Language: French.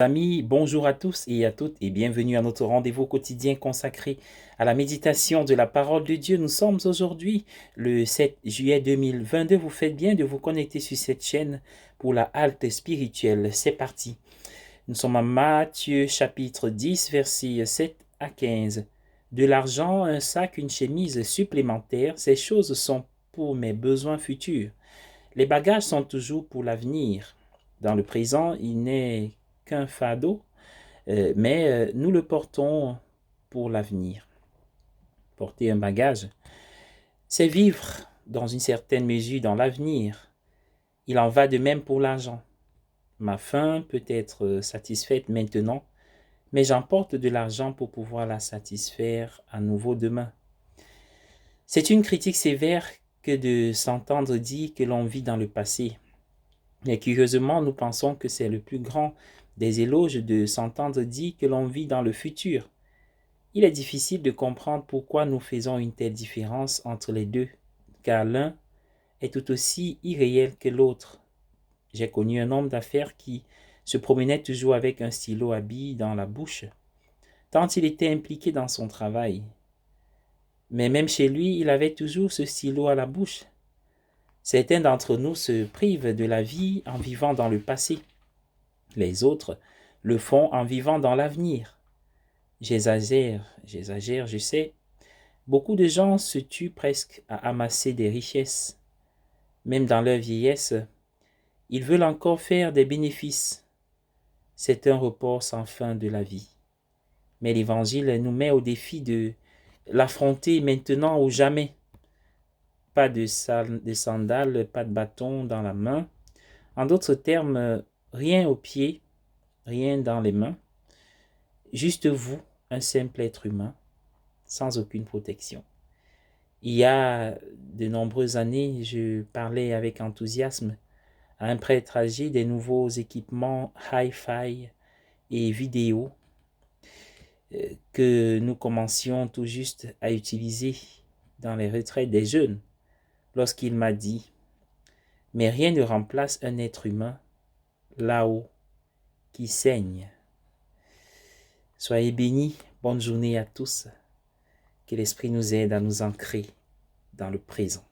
Amis, bonjour à tous et à toutes et bienvenue à notre rendez-vous quotidien consacré à la méditation de la parole de Dieu. Nous sommes aujourd'hui le 7 juillet 2022. Vous faites bien de vous connecter sur cette chaîne pour la halte spirituelle. C'est parti. Nous sommes à Matthieu chapitre 10, versets 7 à 15. De l'argent, un sac, une chemise supplémentaire, ces choses sont pour mes besoins futurs. Les bagages sont toujours pour l'avenir. Dans le présent, il n'est qu'un fardeau, mais nous le portons pour l'avenir. Porter un bagage, c'est vivre dans une certaine mesure dans l'avenir. Il en va de même pour l'argent. Ma faim peut être satisfaite maintenant, mais j'emporte de l'argent pour pouvoir la satisfaire à nouveau demain. C'est une critique sévère que de s'entendre dire que l'on vit dans le passé. Mais curieusement, nous pensons que c'est le plus grand des éloges de s'entendre dire que l'on vit dans le futur. Il est difficile de comprendre pourquoi nous faisons une telle différence entre les deux, car l'un est tout aussi irréel que l'autre. J'ai connu un homme d'affaires qui se promenait toujours avec un stylo à billes dans la bouche, tant il était impliqué dans son travail. Mais même chez lui, il avait toujours ce stylo à la bouche. Certains d'entre nous se privent de la vie en vivant dans le passé. Les autres le font en vivant dans l'avenir. J'exagère, je sais. Beaucoup de gens se tuent presque à amasser des richesses. Même dans leur vieillesse, ils veulent encore faire des bénéfices. C'est un report sans fin de la vie. Mais l'Évangile nous met au défi de l'affronter maintenant ou jamais. Pas de sandales, pas de bâton dans la main. En d'autres termes, rien aux pieds, rien dans les mains. Juste vous, un simple être humain, sans aucune protection. Il y a de nombreuses années, je parlais avec enthousiasme à un prêtre âgé des nouveaux équipements hi-fi et vidéo que nous commencions tout juste à utiliser dans les retraites des jeunes, lorsqu'il m'a dit « Mais rien ne remplace un être humain là-haut qui saigne. » Soyez bénis, bonne journée à tous, que l'Esprit nous aide à nous ancrer dans le présent.